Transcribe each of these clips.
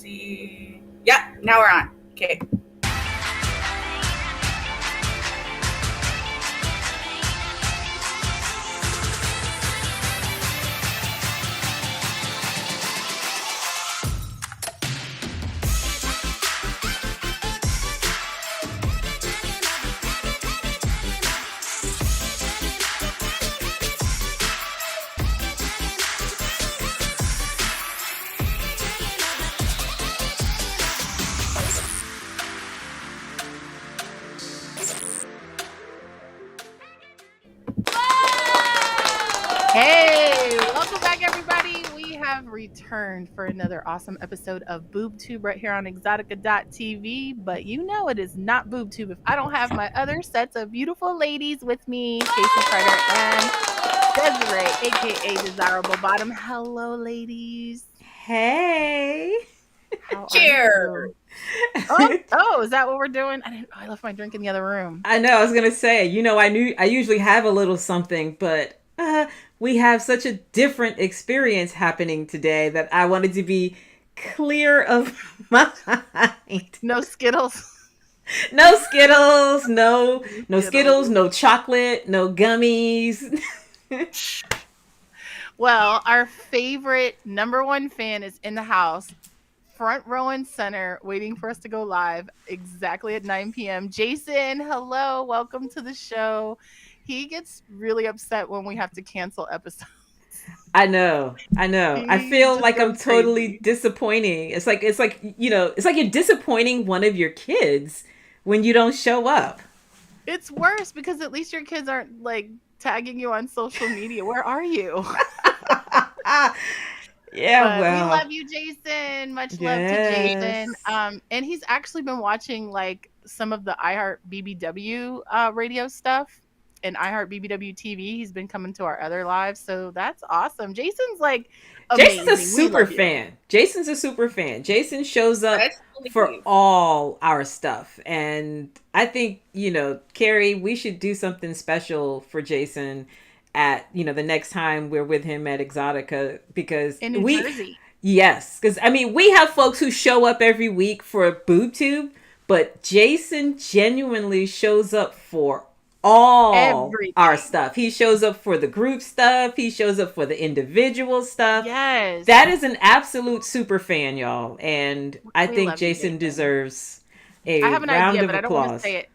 see. Yeah, now we're on. Okay. Hey, welcome back, everybody. We have returned for another awesome episode of BoobTube right here on EXXXOTICA.tv. But you know it is not BoobTube if I don't have my other sets of beautiful ladies with me, Casey Carter and Desiree, aka Desirable Bottom. Hello, ladies. Hey. How Cheers. are you? Oh, is that what we're doing? I left my drink in the other room. I know. I was gonna say. I usually have a little something, but we have such a different experience happening today that I wanted to be clear of my mind. No Skittles. No Skittles. No Skittles. No chocolate. No gummies. Well, our favorite number one fan is in the house, front row and center, waiting for us to go live exactly at 9 p.m. Jason, hello, welcome to the show. He gets really upset when we have to cancel episodes. I know. I feel like I'm totally disappointing. It's like you're disappointing one of your kids when you don't show up. It's worse because at least your kids aren't like tagging you on social media. Where are you? Yeah, but well, we love you, Jason. Much love to Jason. And he's actually been watching like some of the iHeart BBW radio stuff and iHeart BBW TV. He's been coming to our other lives, so that's awesome. Jason's like amazing. Jason's a super fan. Jason's a super fan. Jason shows up for all our stuff, and I think Kari, we should do something special for Jason at the next time we're with him at Exotica, because in New Jersey. Yes, because I mean we have folks who show up every week for BoobTube, but Jason genuinely shows up for all everything. Our stuff. He shows up for the group stuff. He shows up for the individual stuff. Yes, that is an absolute super fan, y'all, and I think Jason deserves a round of applause. I don't want to say it.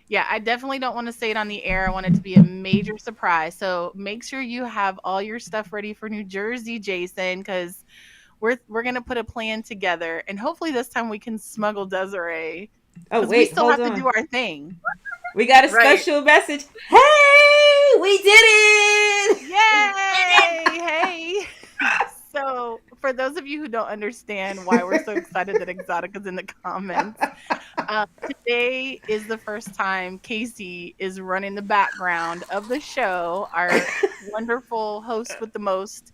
Yeah, I definitely don't want to say it on the air. I want it to be a major surprise. So make sure you have all your stuff ready for New Jersey, Jason, because we're going to put a plan together. And hopefully this time we can smuggle Desiree. Oh, wait, we still have to do our thing. We got a special message. Hey, we did it! Yay! Hey! So, for those of you who don't understand why we're so excited that Exotica's in the comments, today is the first time Casey is running the background of the show. Our wonderful host with the most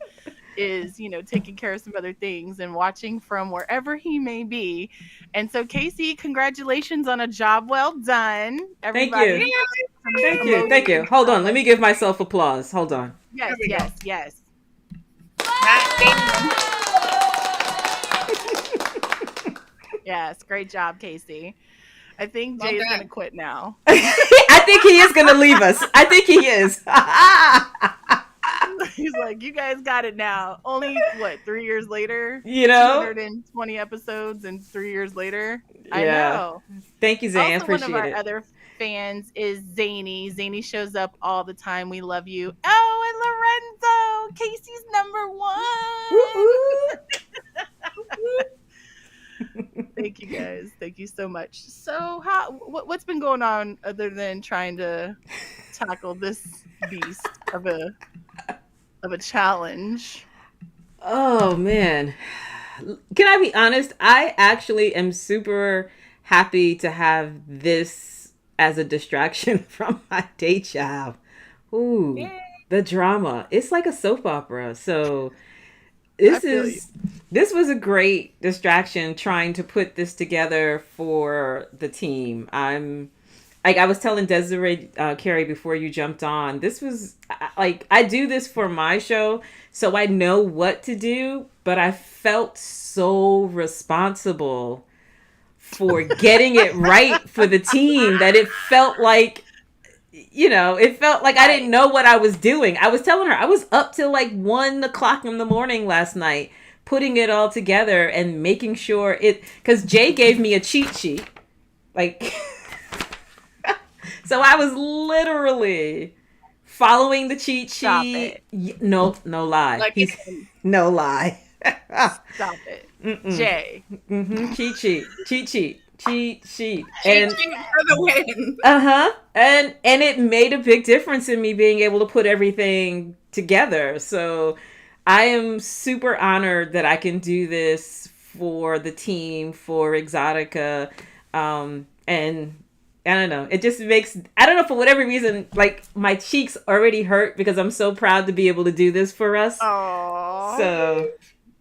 is, taking care of some other things and watching from wherever he may be. And so, Casey, congratulations on a job well done. Everybody. Thank you. Hold on. Let me give myself applause. Hold on. Yes. Yes, great job, Casey. I think Jay's going to quit now. I think he is going to leave us. I think he is. He's like, you guys got it now. Only, 3 years later? 220 episodes and 3 years later? Yeah. I know. Thank you, Zane. Also, appreciate it. One of our other fans is Zany. Zany shows up all the time. We love you. Oh, and Lorenzo, Casey's number one. Thank you, guys. Thank you so much. So, what's been going on other than trying to tackle this beast of a challenge? Oh man, can I be honest? I actually am super happy to have this as a distraction from my day job. Ooh, yay. The drama. It's like a soap opera. So this was a great distraction trying to put this together for the team. I like I was telling Desiree, Kari, before you jumped on, this was like, I do this for my show, so I know what to do, but I felt so responsible for getting it right for the team that it felt like, it felt like I didn't know what I was doing. I was telling her I was up till like 1 o'clock in the morning last night, putting it all together and making sure because Jay gave me a cheat sheet. Like, so I was literally following the cheat sheet. No lie. Like no lie. Stop it. Jay. Cheat sheet. Cheat sheet. And for the win. And it made a big difference in me being able to put everything together. So I am super honored that I can do this for the team, for Exotica. And I don't know, it just makes, I don't know, for whatever reason, like my cheeks already hurt because I'm so proud to be able to do this for us. Oh, so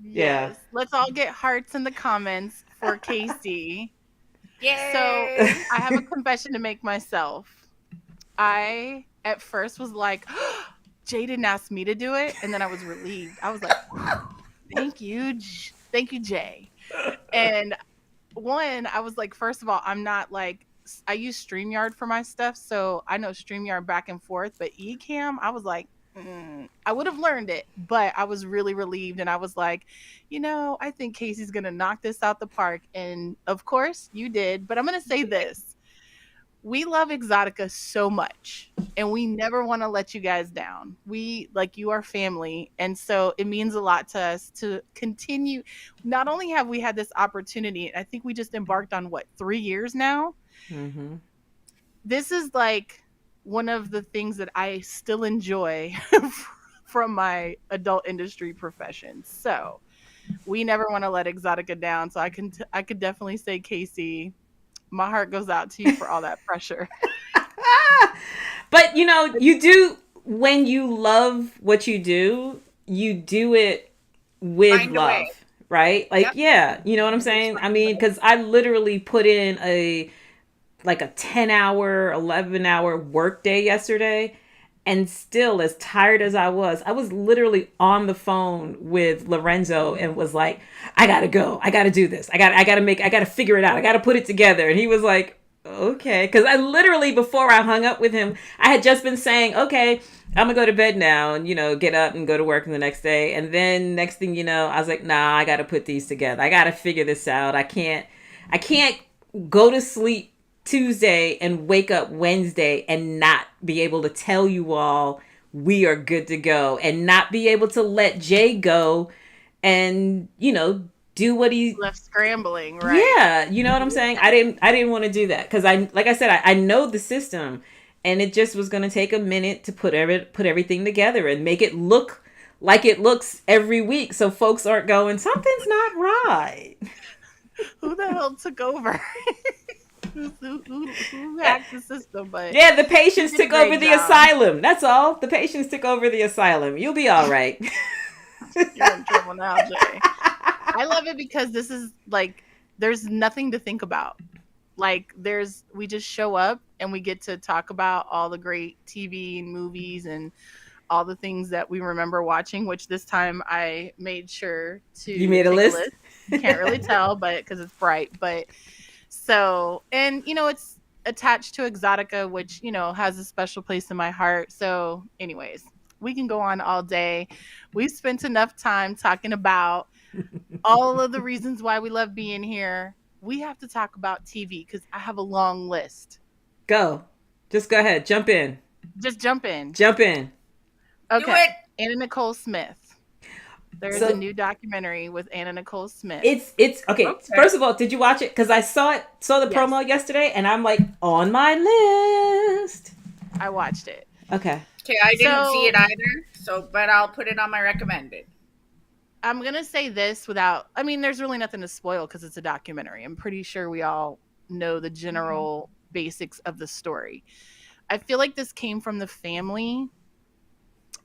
yeah. Yes. Let's all get hearts in the comments for Casey. Yay! So I have a confession to make myself. I at first was like, Jay didn't ask me to do it, and then I was relieved. I was like, thank you, Jay. And I was like, first of all, I'm not like, I use StreamYard for my stuff, so I know StreamYard back and forth, but Ecamm, I was like, I would have learned it, but I was really relieved, and I was like, I think Casey's gonna knock this out the park, and of course you did. But I'm gonna say this: we love Exotica so much, and we never want to let you guys down. We like you are family, and so it means a lot to us to continue. Not only have we had this opportunity, I think we just embarked on 3 years now. Mm-hmm. This is like one of the things that I still enjoy from my adult industry profession. So we never want to let Exotica down. So I could definitely say, Casey, my heart goes out to you for all that pressure. But you do, when you love what you do it with love, right? Like, yeah, you know what I'm saying? I mean, because I literally put in a 10-hour, 11-hour work day yesterday, and still, as tired as I was literally on the phone with Lorenzo and was like, I gotta go, I gotta do this, I gotta figure it out, I gotta put it together. And he was like, okay, because I literally, before I hung up with him, I had just been saying, okay, I'm gonna go to bed now and get up and go to work the next day. And then next thing you know, I was like, nah, I gotta put these together, I gotta figure this out. I can't go to sleep Tuesday and wake up Wednesday and not be able to tell you all we are good to go, and not be able to let Jay go and do what he left scrambling, right? Yeah, you know what I'm saying? I didn't want to do that because like I said, I know the system, and it just was going to take a minute to put everything together and make it look like it looks every week, so folks aren't going, something's not right. Who the hell took over? Who hacked the system? But yeah, the patients took over the asylum. That's all. The patients took over the asylum. You'll be all right. You're in trouble now, Jay. I love it because this is like, there's nothing to think about. Like, we just show up and we get to talk about all the great TV and movies and all the things that we remember watching, which this time I made sure to. You made a list? You can't really tell, but because it's bright. But so, and it's attached to Exotica, which, has a special place in my heart. So anyways, we can go on all day. We've spent enough time talking about all of the reasons why we love being here. We have to talk about TV because I have a long list. Just go ahead. Jump in. Just jump in. Okay. Anna Nicole Smith. There's a new documentary with Anna Nicole Smith. It's okay. First of all, did you watch it? Because I saw the promo yesterday, and I'm like, on my list. I watched it. Okay, I didn't see it either. But I'll put it on my recommended. I'm gonna say this there's really nothing to spoil because it's a documentary. I'm pretty sure we all know the general basics of the story. I feel like this came from the family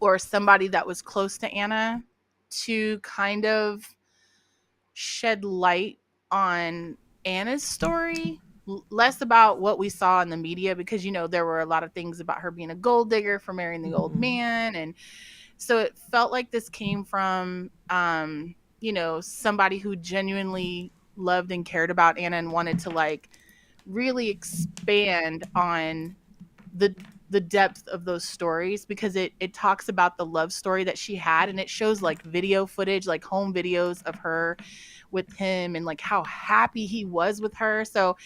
or somebody that was close to Anna to kind of shed light on Anna's story. less about what we saw in the media, because there were a lot of things about her being a gold digger for marrying the old man, and so it felt like this came from somebody who genuinely loved and cared about Anna and wanted to like really expand on the depth of those stories, because it talks about the love story that she had, and it shows like video footage, like home videos of her with him and like how happy he was with her. So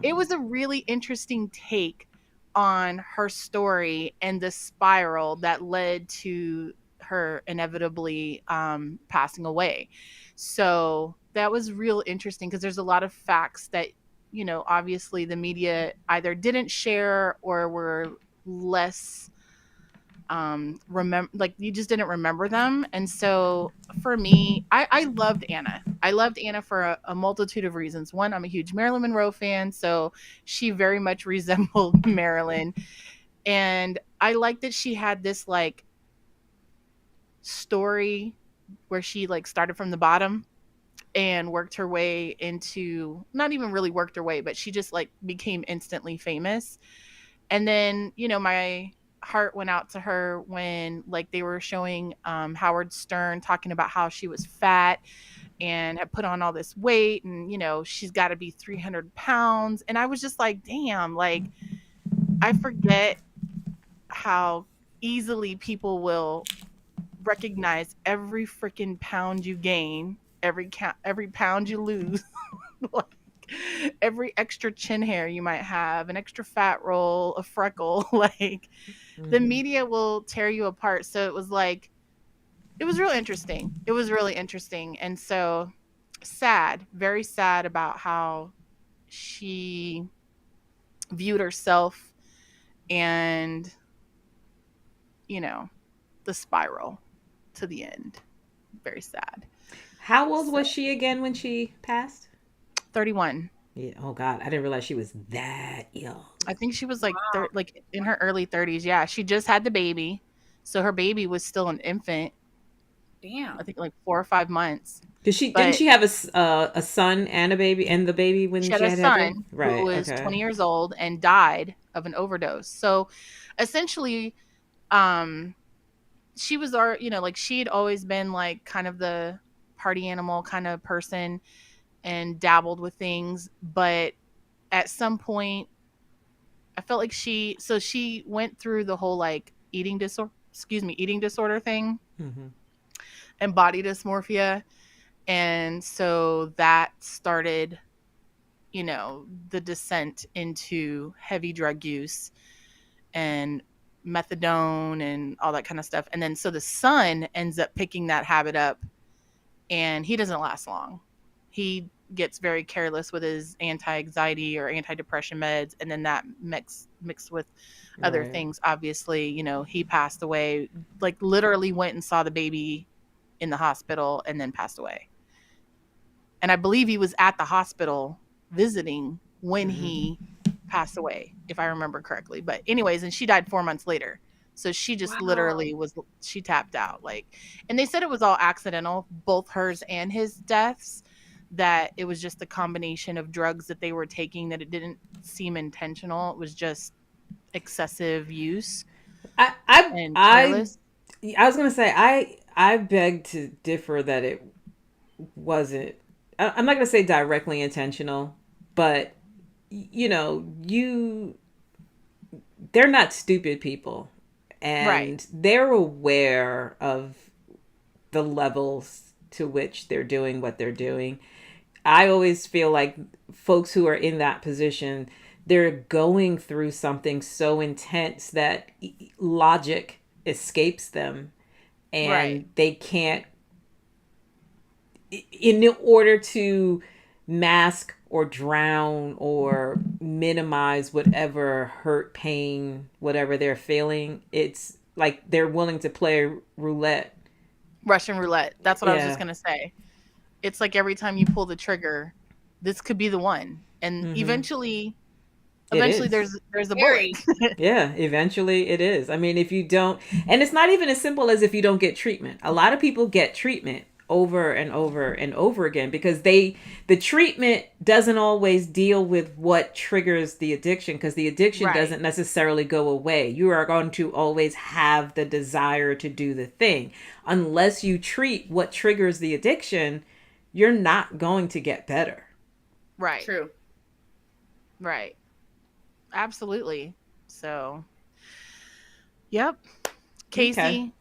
it was a really interesting take on her story and the spiral that led to her inevitably passing away. So that was real interesting, because there's a lot of facts that obviously the media either didn't share or were less remember, like you just didn't remember them. And so for me, I loved Anna. I loved Anna for a multitude of reasons. One, I'm a huge Marilyn Monroe fan, so she very much resembled Marilyn. And I liked that she had this like story where she like started from the bottom and worked her way into, not even really worked her way, but she just like became instantly famous. And then, my heart went out to her when like they were showing Howard Stern talking about how she was fat and had put on all this weight, and she's got to be 300 pounds. And I was just like, damn, like I forget how easily people will recognize every freaking pound you gain, every pound you lose, like every extra chin hair you might have, an extra fat roll, a freckle. Like the media will tear you apart. So it was like, it was real interesting. It was really interesting. And so sad, very sad about how she viewed herself and, the spiral to the end. Very sad. How old was she again when she passed? 31. Yeah. Oh God, I didn't realize she was that young. I think she was like like in her early 30s. Yeah, she just had the baby, so her baby was still an infant. Damn. I think like 4 or 5 months. Didn't she have a son and a baby, and the baby when she had a son right, who was 20 years old and died of an overdose. So essentially, she was like she had always been like kind of the party animal kind of person and dabbled with things, but at some point I felt like she went through the whole like eating disorder thing, and body dysmorphia. And so that started, the descent into heavy drug use and methadone and all that kind of stuff. And then so the son ends up picking that habit up, and he doesn't last long. He gets very careless with his anti-anxiety or anti-depression meds, and then that mixed with other things. Obviously, he passed away, like literally went and saw the baby in the hospital and then passed away. And I believe he was at the hospital visiting when he passed away, if I remember correctly. But anyways, and she died 4 months later. So she just literally she tapped out. Like, and they said it was all accidental, both hers and his deaths, that it was just a combination of drugs that they were taking, that it didn't seem intentional. It was just excessive use. I was going to say, I beg to differ that it wasn't, I'm not going to say directly intentional, but they're not stupid people, and they're aware of the levels to which they're doing what they're doing. I always feel like folks who are in that position, they're going through something so intense that logic escapes them, and they can't, in order to mask or drown or minimize whatever hurt, pain, whatever they're feeling, it's like they're willing to play roulette. Russian roulette. That's what I was just going to say. It's like every time you pull the trigger, this could be the one. And eventually there's a bullet. Yeah, eventually it is. I mean, if you don't, and it's not even as simple as if you don't get treatment. A lot of people get treatment over and over and over again, because the treatment doesn't always deal with what triggers the addiction, because the addiction Right. doesn't necessarily go away. You are going to always have the desire to do the thing. Unless you treat what triggers the addiction, you're not going to get better. Right. True. Right. Absolutely. So, yep. Casey, Okay.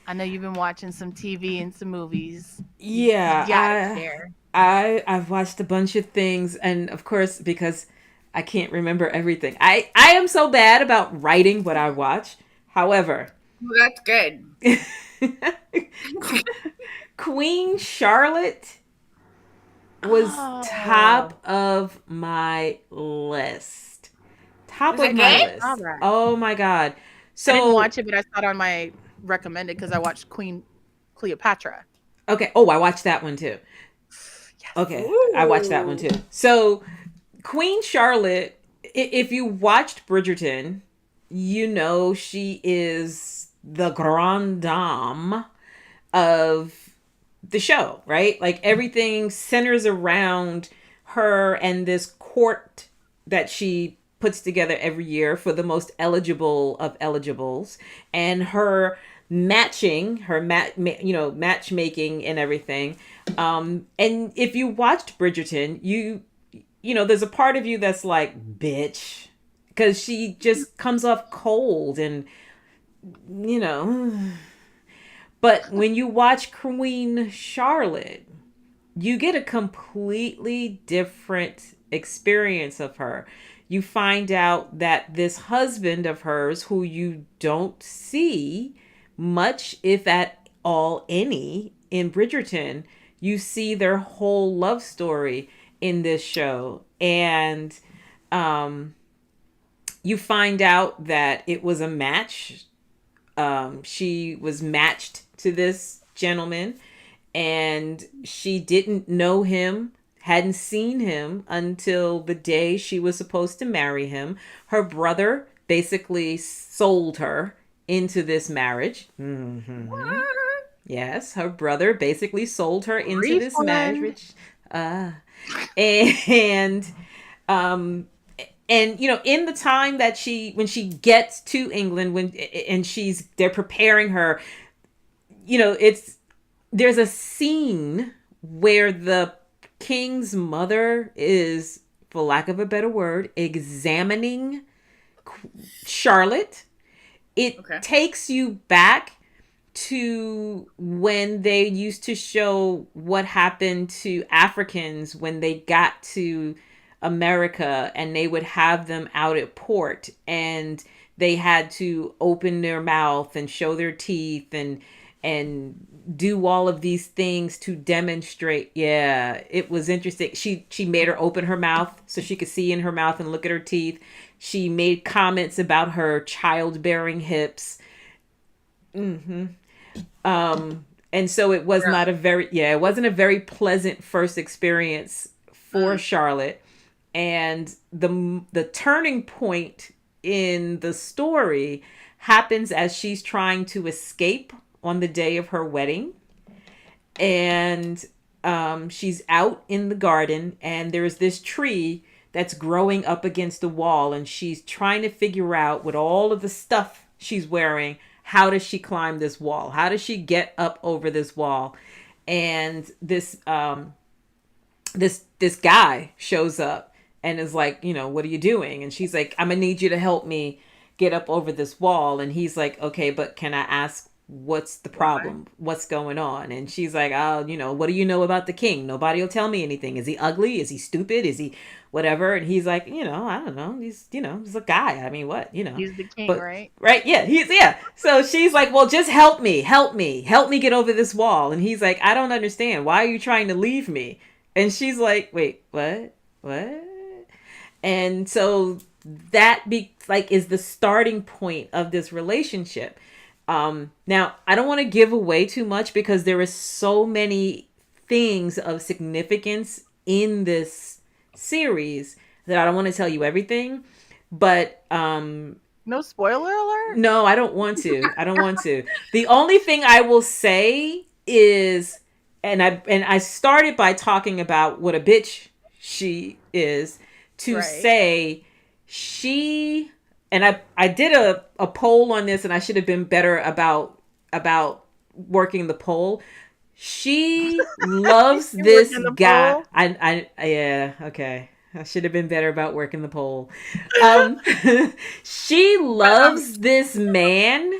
I know you've been watching some TV and some movies. Yeah, You gotta share. I've watched a bunch of things, and of course, because I can't remember everything. I am so bad about writing what I watch. However, Well, that's good. Queen Charlotte was Oh. top of my list. Top Was of it my good? list. All right. Oh my God. So I didn't watch it, but I saw it on my recommended because I watched Queen Cleopatra. okay. Oh, I watched that one too. Yes. Okay, I watched that one too. So Queen Charlotte, if you watched Bridgerton, you know she is the grande dame of the show, right? Like everything centers around her and this court that she puts together every year for the most eligible of eligibles, and her matching, matchmaking and everything. And if you watched Bridgerton, you know, there's a part of you that's like, bitch, because she just comes off cold and, you know. But when you watch Queen Charlotte, you get a completely different experience of her. You find out that this husband of hers, who you don't see much, if at all any, in Bridgerton, you see their whole love story in this show. And you find out that it was a match. She was matched to this gentleman, and she didn't know him, hadn't seen him until the day she was supposed to marry him. Her brother basically sold her into this marriage. Mm-hmm. Yes, her brother basically sold her into this marriage. And and you know, in the time that when she gets to England, they're preparing her, you know, there's a scene where the king's mother is, for lack of a better word, examining Charlotte. It takes you back to when they used to show what happened to Africans when they got to America, and they would have them out at port, and they had to open their mouth and show their teeth and do all of these things to demonstrate. Yeah, it was interesting. She made her open her mouth so she could see in her mouth and look at her teeth. She made comments about her childbearing hips. Mm-hmm. And so it was not it wasn't a very pleasant first experience for Charlotte. And the turning point in the story happens as she's trying to escape on the day of her wedding. And she's out in the garden, and there's this tree that's growing up against the wall, and she's trying to figure out, with all of the stuff she's wearing, how does she climb this wall? How does she get up over this wall? And this guy shows up and is like, you know, what are you doing? And she's like, I'm gonna need you to help me get up over this wall. And he's like, okay, but can I ask, what's the problem? What's going on? And she's like, oh, you know, what do you know about the king? Nobody will tell me anything. Is he ugly? Is he stupid? Is he whatever? And he's like, you know, I don't know. He's a guy. I mean, what, you know? He's the king, right? Right. Yeah. So she's like, well, just help me get over this wall. And he's like, I don't understand. Why are you trying to leave me? And she's like, wait, what? And so that is the starting point of this relationship. Now, I don't want to give away too much because there is so many things of significance in this series that I don't want to tell you everything. But no spoiler alert? No, I don't want to. The only thing I will say is and I started by talking about what a bitch she is to Right. say she, and I did a poll on this, and I should have been better about working the poll. She loves You this working the guy. poll? Yeah, okay. I should have been better about working the poll. She loves this man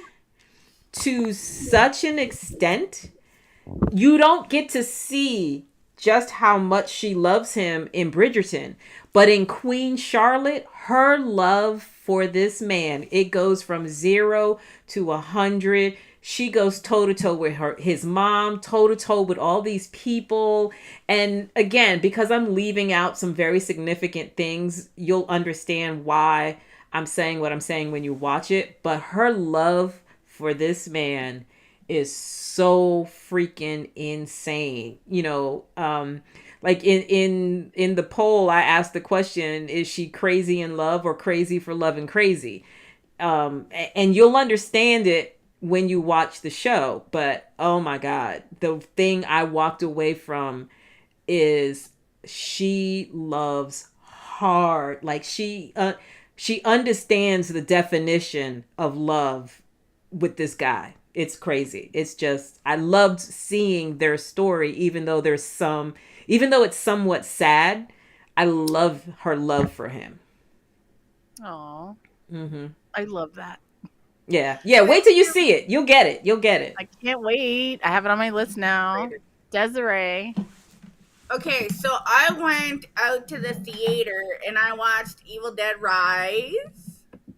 to such an extent. You don't get to see just how much she loves him in Bridgerton, but in Queen Charlotte, her love for this man, it goes from 0 to 100. She goes toe to toe with his mom, toe to toe with all these people. And again, because I'm leaving out some very significant things, you'll understand why I'm saying what I'm saying when you watch it. But her love for this man is so freaking insane. Like in the poll, I asked the question, is she crazy in love or crazy for loving crazy? And you'll understand it when you watch the show. But oh my God, the thing I walked away from is she loves hard. Like she understands the definition of love with this guy. It's crazy. It's just, I loved seeing their story, even though it's somewhat sad. I love her love for him. Oh, Mm-hmm. I love that. Yeah. Wait till you see it. You'll get it. I can't wait. I have it on my list now. Desiree. Okay, so I went out to the theater and I watched Evil Dead Rise.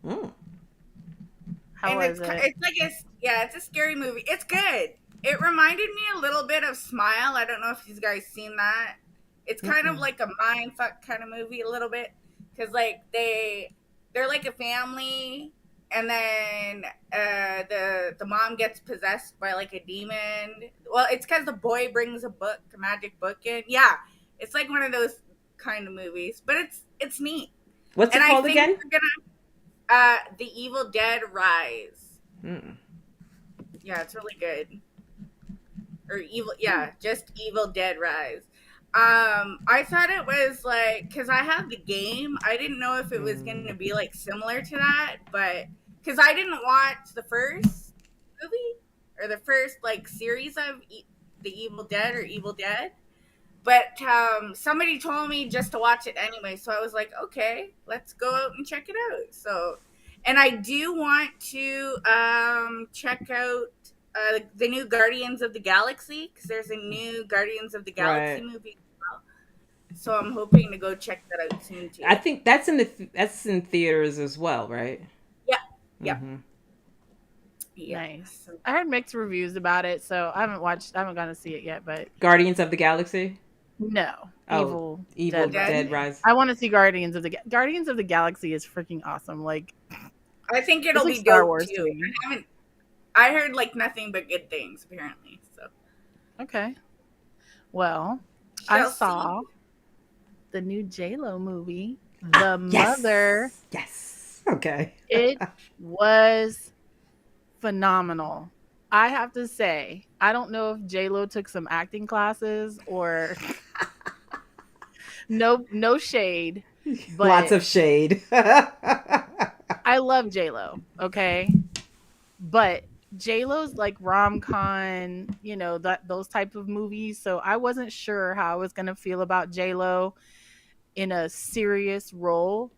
Mm. How was it? It's like it's a scary movie. It's good. It reminded me a little bit of Smile. I don't know if you guys seen that. It's kind of like a mindfuck kind of movie a little bit, because like they're like a family, and then the mom gets possessed by like a demon. Well, it's because the boy brings a magic book in. Yeah, it's like one of those kind of movies, but it's neat. What's it called again? The Evil Dead Rise. Mm. Yeah, it's really good. Or just Evil Dead Rise. I thought it was like, because I have the game, I didn't know if it was going to be like similar to that, but because I didn't watch the first movie or the first like series of the Evil Dead or Evil Dead, but somebody told me just to watch it anyway, so I was like, okay, let's go out and check it out. So, and I do want to check out the new Guardians of the Galaxy, because there's a new Guardians of the Galaxy movie as well. So I'm hoping to go check that out soon too. I think that's in theaters as well, right? Yeah. Mm-hmm. Yeah. Nice. I heard mixed reviews about it, so I haven't gone to see it yet. But Guardians of the Galaxy? No. Evil Dead Rise. I want to see Guardians of the Galaxy is freaking awesome. Like, I think it'll be Star dope Wars too. I heard like nothing but good things apparently. So okay. Well, I saw the new J-Lo movie, The Mother. Yes. Okay. It was phenomenal. I have to say, I don't know if J-Lo took some acting classes or no shade, but lots of shade. I love J-Lo, okay? But J-Lo's like rom-com, those type of movies, so I wasn't sure how I was going to feel about J-Lo in a serious role,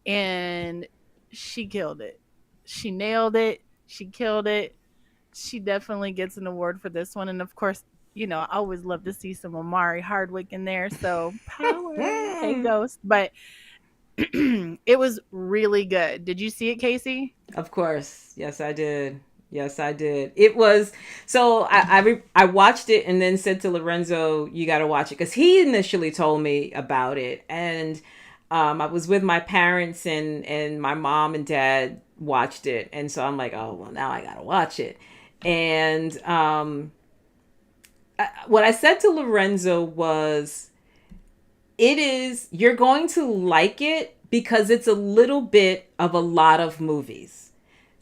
and she killed it. She nailed it. She killed it. She definitely gets an award for this one. And of course, I always love to see some Omari Hardwick in there. So power, hey Ghost. But it was really good. Did you see it, Casey? Of course. Yes, I did. It was, so I watched it and then said to Lorenzo, you got to watch it, because he initially told me about it. And I was with my parents and my mom and dad watched it. And so I'm like, oh, well, now I got to watch it. And what I said to Lorenzo was, you're going to like it because it's a little bit of a lot of movies.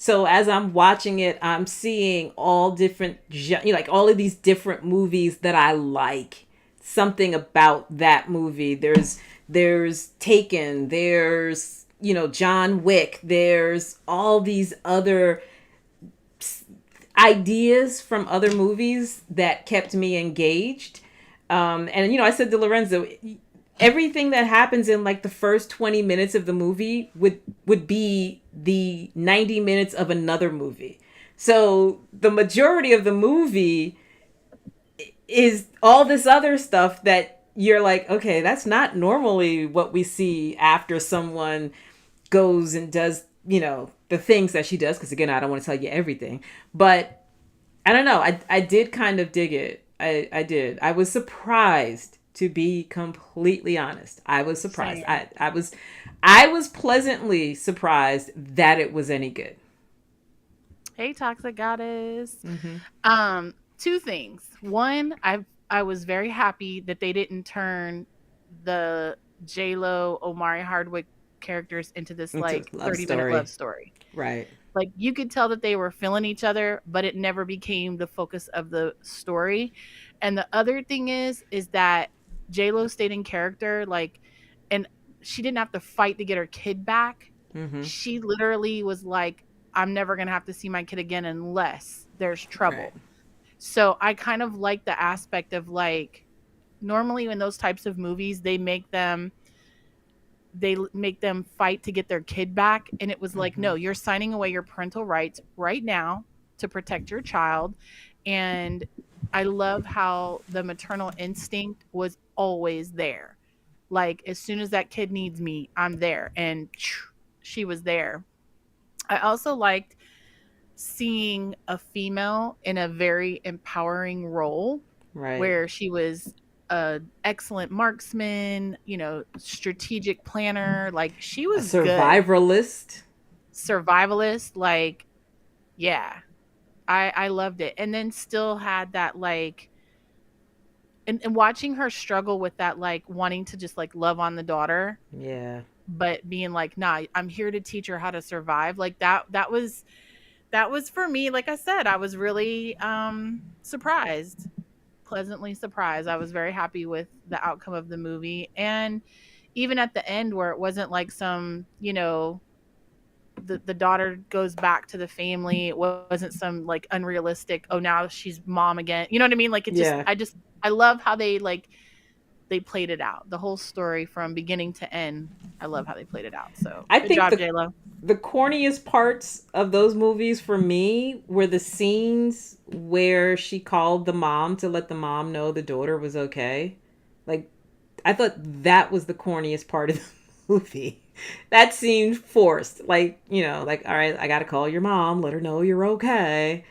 So as I'm watching it, I'm seeing all different, like all of these different movies that I like. Something about that movie. There's Taken. There's John Wick. There's all these other ideas from other movies that kept me engaged. And I said to Lorenzo, everything that happens in like the first 20 minutes of the movie would be the 90 minutes of another movie. So the majority of the movie is all this other stuff that you're like, okay, that's not normally what we see after someone goes and does, the things that she does. Because again, I don't want to tell you everything, but I don't know. I did kind of dig it. I did. I was surprised, to be completely honest. I was surprised. Same. I was pleasantly surprised that it was any good. Hey, Toxic Goddess. Mm-hmm. Two things. One, I was very happy that they didn't turn the J-Lo Omari Hardwick characters into this like 30-minute love story. Right. Like you could tell that they were feeling each other, but it never became the focus of the story. And the other thing is that J-Lo stayed in character, like, and she didn't have to fight to get her kid back. Mm-hmm. She literally was like, I'm never going to have to see my kid again unless there's trouble. Right. So I kind of like the aspect of like, normally in those types of movies, they make them fight to get their kid back. And it was like, no, you're signing away your parental rights right now to protect your child. And I love how the maternal instinct was always there. Like as soon as that kid needs me, I'm there. And she was there. I also liked seeing a female in a very empowering role, right, where she was an excellent marksman, strategic planner. Like she was a survivalist. Survivalist, like, yeah, I loved it. And then still had that like, and watching her struggle with that, like wanting to just like love on the daughter. Yeah. But being like, nah, I'm here to teach her how to survive. Like that was for me. Like I said, I was really surprised, pleasantly surprised. I was very happy with the outcome of the movie. And even at the end where it wasn't like some, the daughter goes back to the family. It wasn't some like unrealistic, oh, now she's mom again. You know what I mean? Like it just, I love how they played it out. The whole story from beginning to end. I love how they played it out. So I good think job, J-Lo. The corniest parts of those movies for me were the scenes where she called the mom to let the mom know the daughter was okay. Like, I thought that was the corniest part of the movie. That seemed forced. Like, like, all right, I got to call your mom, let her know you're okay.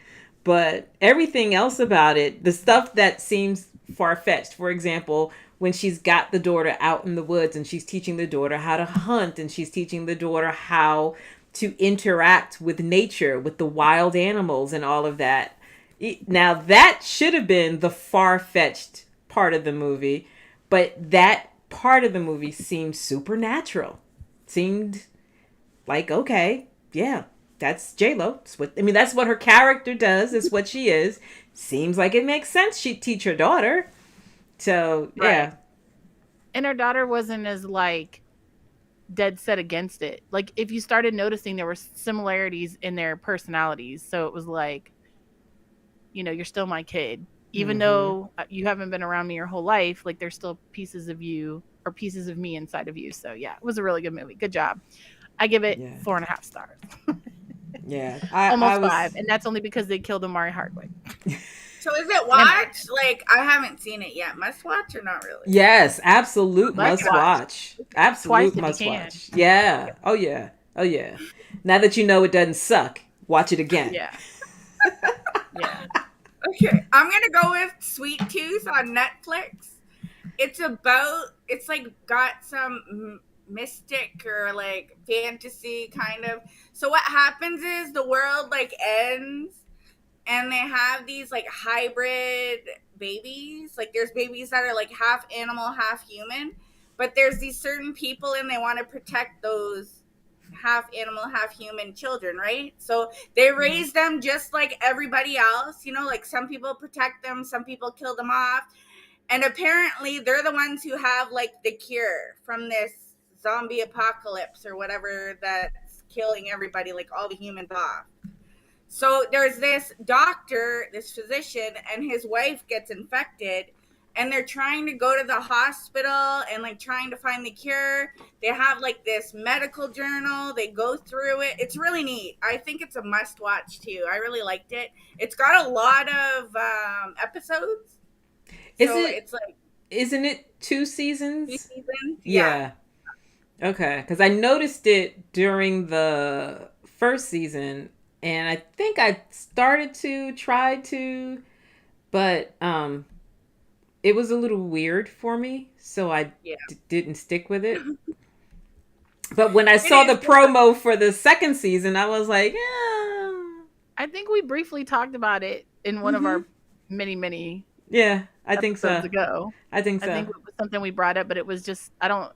But everything else about it, the stuff that seems far-fetched, for example, when she's got the daughter out in the woods and she's teaching the daughter how to hunt and she's teaching the daughter how to interact with nature, with the wild animals and all of that. Now, that should have been the far-fetched part of the movie, but that part of the movie seemed supernatural. Seemed like, okay, yeah, that's J-Lo. That's what her character does. It's what she is. Seems like it makes sense she'd teach her daughter. So, yeah. Right. And her daughter wasn't as, like, dead set against it. Like, if you started noticing, there were similarities in their personalities. So it was like, you're still my kid. Even though you haven't been around me your whole life, like, there's still pieces of you or pieces of me inside of you. So, yeah, it was a really good movie. Good job. I give it 4.5 stars. Yeah. Almost 5. And that's only because they killed Omari Hardwick. So is it watch? Like, I haven't seen it yet. Must watch or not really? Yes, absolute must watch. Absolute must watch. Yeah. Oh yeah. Oh yeah. Now that you know it doesn't suck, watch it again. Yeah. Yeah. Okay, I'm gonna go with Sweet Tooth on Netflix. It's like got some mystic or like fantasy kind of. So what happens is the world like ends. And they have these like hybrid babies. Like there's babies that are like half animal, half human. But there's these certain people and they want to protect those half animal, half human children, right? So they raise them just like everybody else, you know, like some people protect them, some people kill them off. And apparently they're the ones who have like the cure from this zombie apocalypse or whatever that's killing everybody, like all the humans off. So there's this doctor, this physician, and his wife gets infected, and they're trying to go to the hospital and like trying to find the cure. They have like this medical journal. They go through it. It's really neat. I think it's a must watch too. I really liked it. It's got a lot of episodes. So it's like, isn't it 2 seasons? 2 seasons? Yeah. Okay, because I noticed it during the first season, and I think I tried to, but it was a little weird for me, so I didn't stick with it. But when I saw the promo for the second season, I was like, yeah. I think we briefly talked about it in one of our many yeah, I think so. Ago. I think so. I think it was something we brought up, but it was just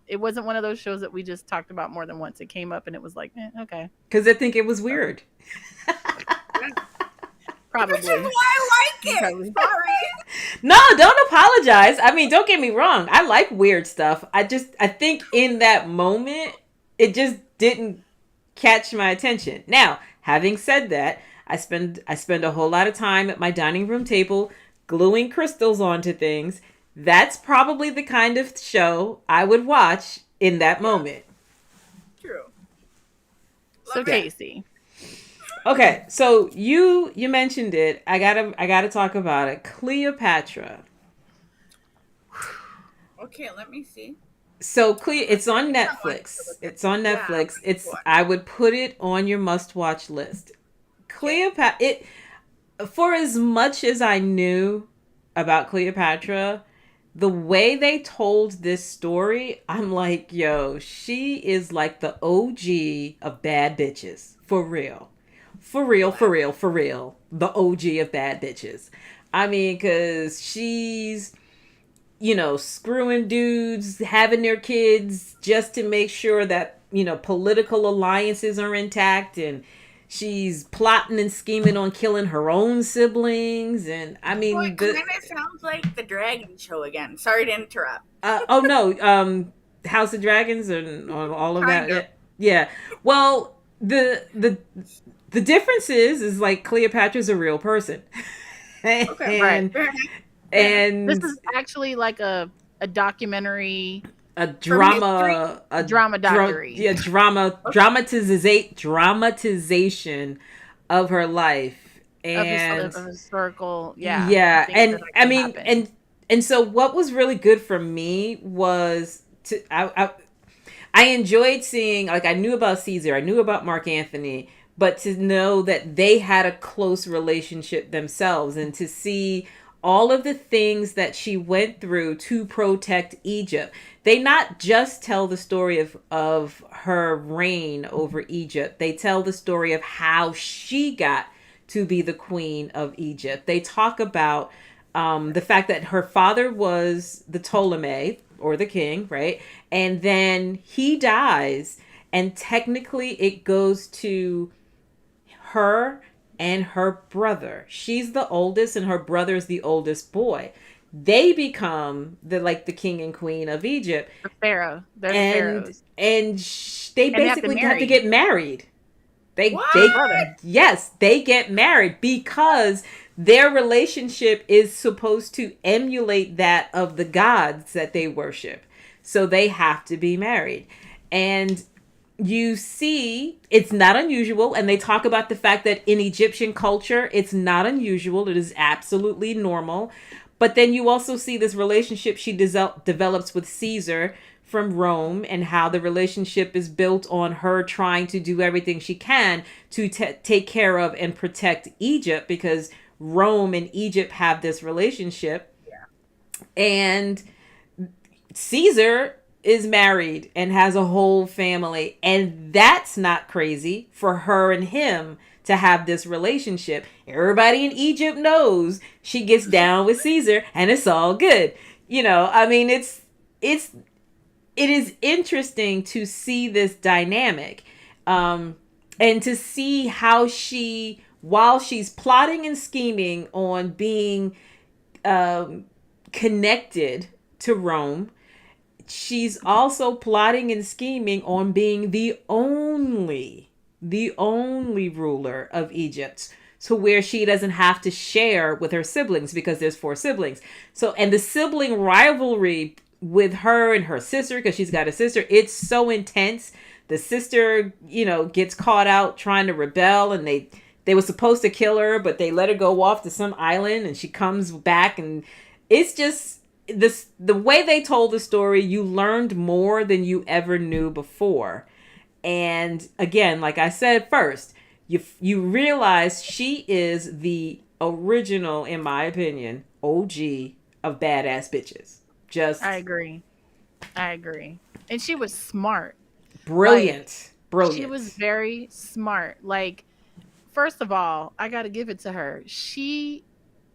it wasn't one of those shows that we just talked about more than once. It came up and it was like, okay. Because I think it was weird. Probably. Which is why I like it. Probably. Sorry. No, don't apologize. I mean, don't get me wrong. I like weird stuff. I think in that moment, it just didn't catch my attention. Now, having said that, I spend a whole lot of time at my dining room table gluing crystals onto things. That's probably the kind of show I would watch in that moment. True. So Casey. Okay, so you mentioned it. I gotta talk about it. Cleopatra. Okay, let me see. So it's on Netflix. It's on Netflix. I would put it on your must-watch list. Cleopatra. For as much as I knew about Cleopatra, the way they told this story, I'm like, yo, she is like the OG of bad bitches. For real. For real. The OG of bad bitches. I mean, because she's, screwing dudes, having their kids just to make sure that, political alliances are intact, and she's plotting and scheming on killing her own siblings. And I mean, it kind of sounds like the Dragon Show again. Sorry to interrupt. Oh no, House of Dragons and all of that. Yeah. Well, the difference is like Cleopatra's a real person. Okay, right. And this is actually like a documentary. A drama documentary. Dramatization of her life, and of historical, yeah. And I mean, and so what was really good for me was I enjoyed seeing, like, I knew about Caesar, I knew about Mark Antony, but to know that they had a close relationship themselves, and to see all of the things that she went through to protect Egypt. They not just tell the story of her reign over Egypt. They tell the story of how she got to be the queen of Egypt. They talk about the fact that her father was the Ptolemy, or the king, right? And then he dies, and technically it goes to her and her brother. She's the oldest, and her brother is the oldest boy. They become the king and queen of Egypt. The pharaoh. They're the pharaohs. And they basically have to get married. They get married because their relationship is supposed to emulate that of the gods that they worship. So they have to be married. And you see, it's not unusual, and they talk about the fact that in Egyptian culture, it's not unusual. It is absolutely normal. But then you also see this relationship she develops with Caesar from Rome, and how the relationship is built on her trying to do everything she can to take care of and protect Egypt, because Rome and Egypt have this relationship. Yeah. And Caesar is married and has a whole family, and that's not crazy for her and him to have this relationship. Everybody in Egypt knows she gets down with Caesar, and it's all good. I mean, it is interesting to see this dynamic. Um, and to see how she, while she's plotting and scheming on being um, connected to Rome, she's also plotting and scheming on being the only ruler of Egypt, to where she doesn't have to share with her siblings, because there's 4 siblings. So, and the sibling rivalry with her and her sister, because she's got a sister, it's so intense. The sister, gets caught out trying to rebel, and they were supposed to kill her, but they let her go off to some island, and she comes back, and it's just the way they told the story. You learned more than you ever knew before. And again, like I said first, you realize she is the original, in my opinion, OG of badass bitches. Just I agree. And she was smart. brilliant. Brilliant. She was very smart. Like, first of all, I got to give it to her. She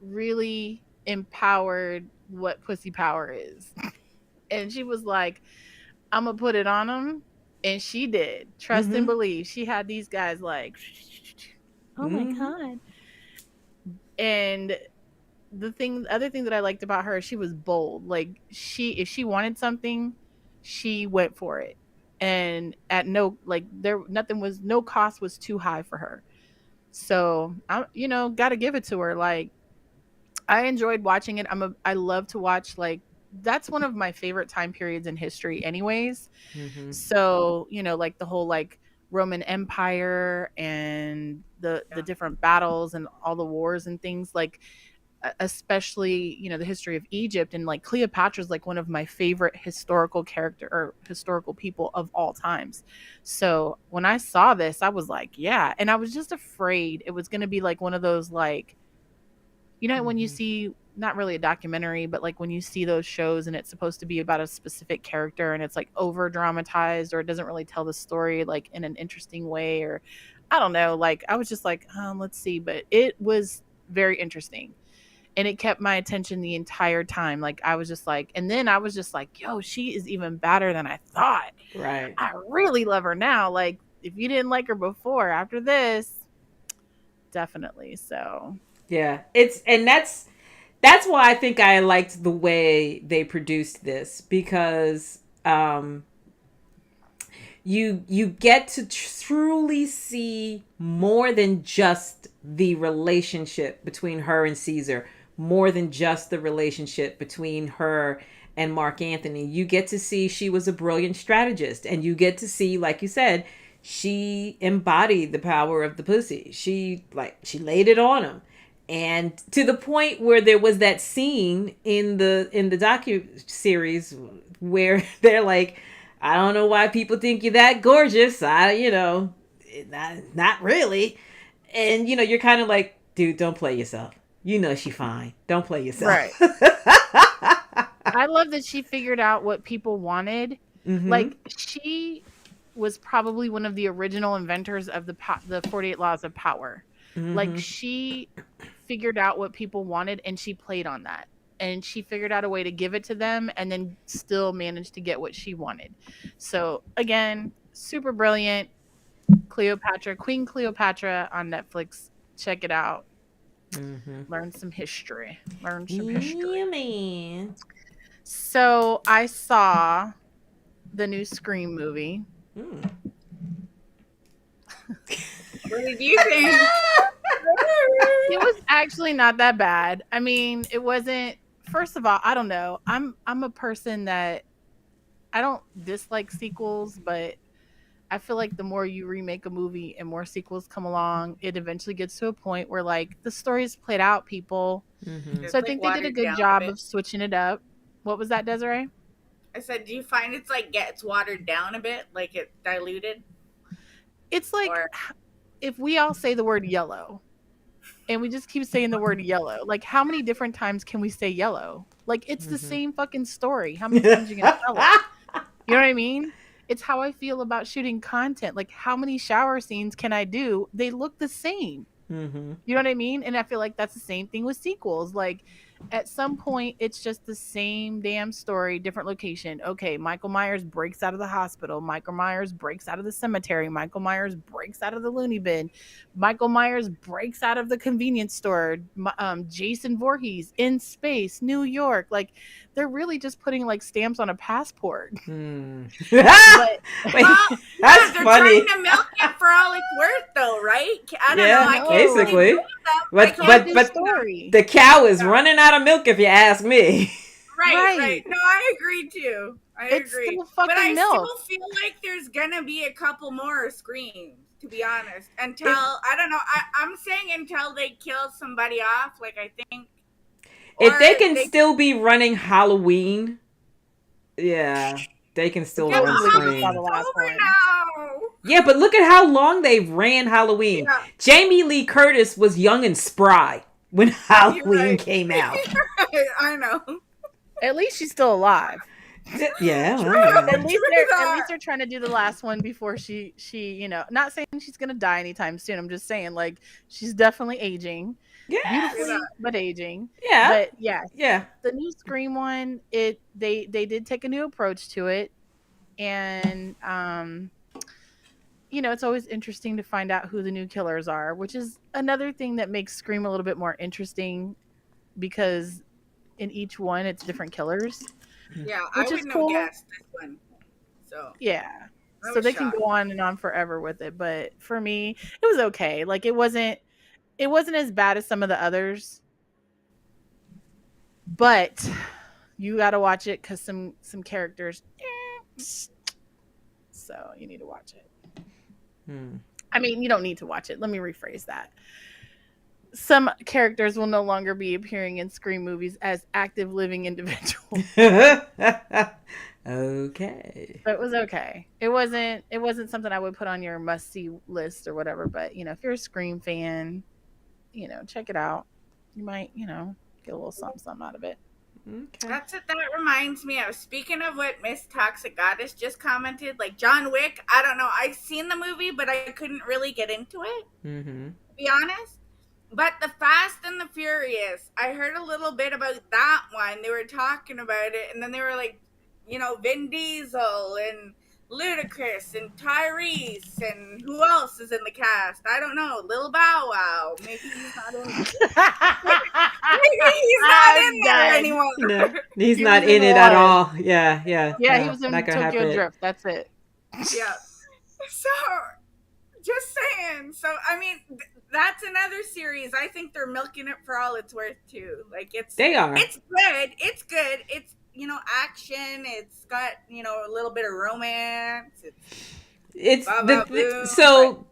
really empowered what pussy power is. And she was like, I'm going to put it on them. And she did. Trust and believe. She had these guys like, oh my God. And the other thing that I liked about her, she was bold. Like, if she wanted something, she went for it. And at no cost was too high for her. So I, got to give it to her. Like, I enjoyed watching it. I love to watch, like, that's one of my favorite time periods in history anyways. So, like the whole like Roman Empire and the different battles and all the wars and things, like, especially, the history of Egypt, and like Cleopatra's like one of my favorite historical people of all times. So when I saw this, I was like, yeah. And I was just afraid it was going to be like one of those, like, when you see, not really a documentary, but like when you see those shows and it's supposed to be about a specific character and it's like over dramatized, or it doesn't really tell the story like in an interesting way, or I don't know, like I was just like, let's see. But it was very interesting. And it kept my attention the entire time. Like, I was just like, and then I was just like, yo, she is even better than I thought. Right. I really love her now. Like, if you didn't like her before, after this, definitely. So yeah, that's why I think I liked the way they produced this, because you get to truly see more than just the relationship between her and Caesar, more than just the relationship between her and Mark Antony. You get to see she was a brilliant strategist, and you get to see, like you said, she embodied the power of the pussy. She laid it on him. And to the point where there was that scene in the docu-series where they're like, I don't know why people think you're that gorgeous. Not really. And, you're kind of like, dude, don't play yourself. She fine. Don't play yourself. Right. I love that she figured out what people wanted. Like, she was probably one of the original inventors of the 48 Laws of Power. Like, she figured out what people wanted and she played on that. And she figured out a way to give it to them and then still managed to get what she wanted. So, again, super brilliant. Queen Cleopatra on Netflix. Check it out. Learn some history. Yeah, man. So, I saw the new Scream movie. What did you think? It was actually not that bad. I mean, it wasn't. First of all, I don't know. I'm a person that I don't dislike sequels, but I feel like the more you remake a movie and more sequels come along, it eventually gets to a point where like the story is played out, people. So I think they did a good job of switching it up. What was that, Desiree? I said, do you find it's like gets watered down a bit, like it's diluted? It's like if we all say the word yellow and we just keep saying the word yellow, like how many different times can we say yellow? Like it's the same fucking story. How many times are you gonna tell it? You know what I mean? It's how I feel about shooting content. Like how many shower scenes can I do? They look the same. You know what I mean? And I feel like that's the same thing with sequels. Like At some point, it's just the same damn story, different location. Okay, Michael Myers breaks out of the hospital. Michael Myers breaks out of the cemetery. Michael Myers breaks out of the loony bin. Michael Myers breaks out of the convenience store. Jason Voorhees in space, New York. Like, they're really just putting like stamps on a passport. But Wait, Well, that's they're funny. trying to milk it for all it's worth, though, right? I don't know. Yeah, I no, can't really basically. blame them. I But can't but blame this but them. story. the cow is Yeah. running out of milk, if you ask me. Right, Right. right. No, I agree too. I It's agree. still But I fucking milk. still feel like there's gonna be a couple more screams, to be honest. Until It- I don't know. I'm saying until they kill somebody off. Like I think, If or they can they still be running Halloween, yeah, they can still yeah, but run Supposedly we saw Scream. the Halloween's last over one. now. Yeah, but look at how long they ran Halloween. Yeah, Jamie Lee Curtis was young and spry when you're Halloween right. came out. I know. At least she's still alive. Yeah, well, True. yeah. At least True they're trying to do the last one before she not saying she's gonna die anytime soon. I'm just saying like she's definitely aging. Yeah, Beautifully but aging. yeah, But yeah, yeah. the new Scream one, they did take a new approach to it. And it's always interesting to find out who the new killers are, which is another thing that makes Scream a little bit more interesting because in each one it's different killers. Yeah, I Which is wouldn't cool. have guessed this one. So Yeah. I So was they can shocked. go on and on forever with it, but for me, it was okay. Like it wasn't as bad as some of the others, but you got to watch it cuz some characters so you need to watch it. I mean, you don't need to watch it. Let me rephrase that. Some characters will no longer be appearing in Scream movies as active living individuals. Okay. But it was okay. It wasn't something I would put on your must-see list or whatever, but if you're a Scream fan, check it out. You might, get a little something out of it. Okay. That's it. That reminds me of, speaking of what Miss Toxic Goddess just commented, like John Wick. I don't know. I've seen the movie, but I couldn't really get into it, to be honest. But the Fast and the Furious, I heard a little bit about that one. They were talking about it, and then they were like, Vin Diesel and Ludacris and Tyrese and who else is in the cast? I don't know. Lil Bow Wow. Maybe he's not in. Maybe he's not in there anymore. No, he's He not was in in it one. at all. Yeah. Yeah, no, he was in not gonna Tokyo happen. Drift. That's it. Yeah. So, just saying. So, I mean, that's another series. I think they're milking it for all it's worth too. Like They are. It's good. It's good. It's action. It's got a little bit of romance. It's Ba-ba-boo. so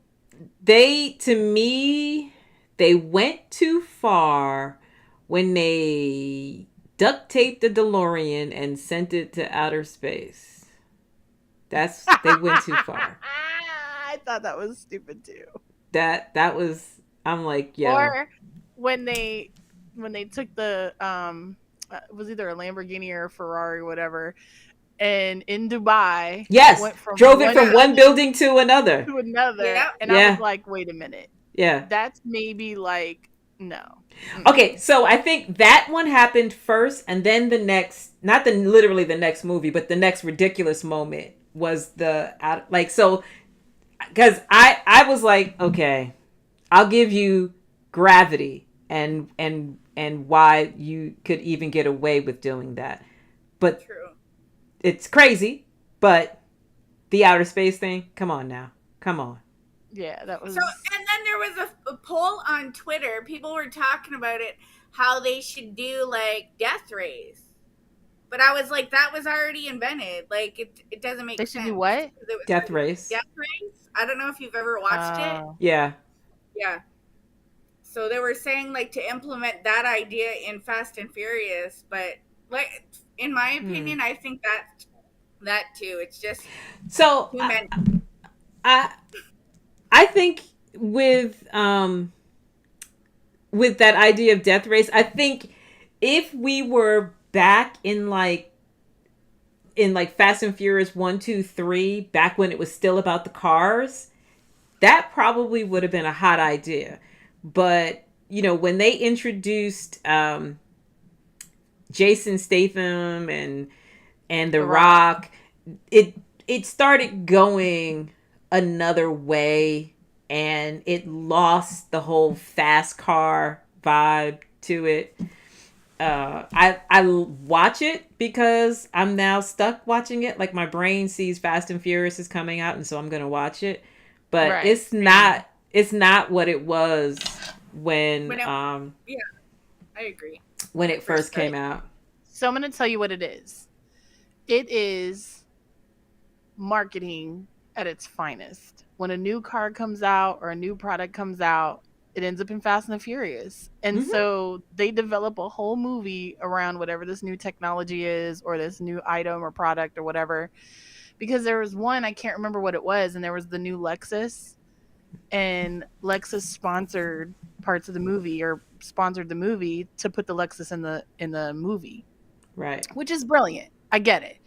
they, to me, they went too far when they duct taped the DeLorean and sent it to outer space. They went too far. I thought that was stupid too. That was, I'm like, yo. Or when they took the it was either a Lamborghini or a Ferrari, whatever, and in Dubai, Yes, went from drove it from one building to another. to another, Yep. and I Yeah. was like, wait a minute, Yeah. that's maybe like no. Okay, so I think that one happened first, and then the next, not literally the next movie, but the next ridiculous moment was because I was like, okay, I'll give you Gravity and why you could even get away with doing that, but True. it's crazy. But the outer space thing, come on now, come on. Yeah, that was. So, and then there was a poll on Twitter. People were talking about it, how they should do like Death Race. But I was like, that was already invented. Like, it doesn't make They sense. should do what? It was Death Race. Death Race? I don't know if you've ever watched it. Yeah. Yeah. So they were saying like to implement that idea in Fast and Furious, but like in my opinion, I think that too. It's just So too many. I think with that idea of Death Race, I think if we were back in Fast and Furious 1, 2, 3, back when it was still about the cars, that probably would have been a hot idea. But when they introduced Jason Statham and The The Rock. Rock, it started going another way, and it lost the whole fast car vibe to it. I watch it because I'm now stuck watching it. Like my brain sees Fast and Furious is coming out, and so I'm gonna watch it. But Right. it's not what it was when yeah, I agree. when it first came out. So I'm going to tell you what it is. It is marketing at its finest. When a new car comes out or a new product comes out, it ends up in Fast and the Furious. And so they develop a whole movie around whatever this new technology is or this new item or product or whatever. Because there was one, I can't remember what it was, and there was the new Lexus. And Lexus sponsored parts of the movie or sponsored the movie to put the Lexus in the movie. Right. Which is brilliant. I get it.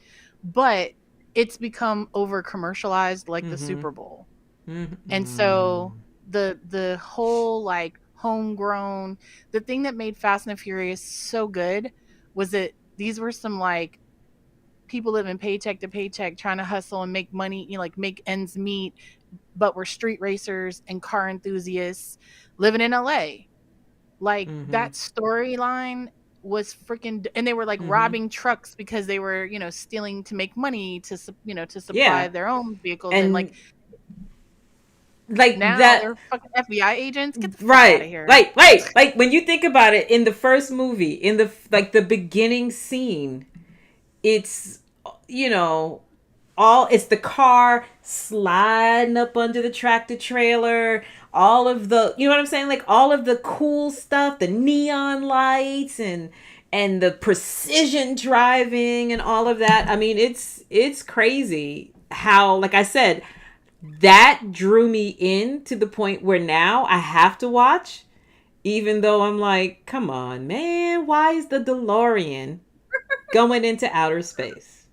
But it's become over commercialized like the Super Bowl. And so the whole like homegrown, the thing that made Fast and the Furious so good was that these were some like people living paycheck to paycheck trying to hustle and make money, you know, like make ends meet, but were street racers and car enthusiasts living in LA. Like that storyline was freaking, and they were like robbing trucks because they were, you know, stealing to make money to, you know, to supply their own vehicles. And like now they're fucking FBI agents. Get the fuck out of here. Like when you think about it, in the first movie, in the like the beginning scene, it's, you know, it's the car sliding up under the tractor trailer, all of the, you know what I'm saying? Like all of the cool stuff, the neon lights and the precision driving and all of that. I mean, it's crazy how, like I said, that drew me in to the point where now I have to watch, even though I'm like, come on, man, why is the DeLorean going into outer space?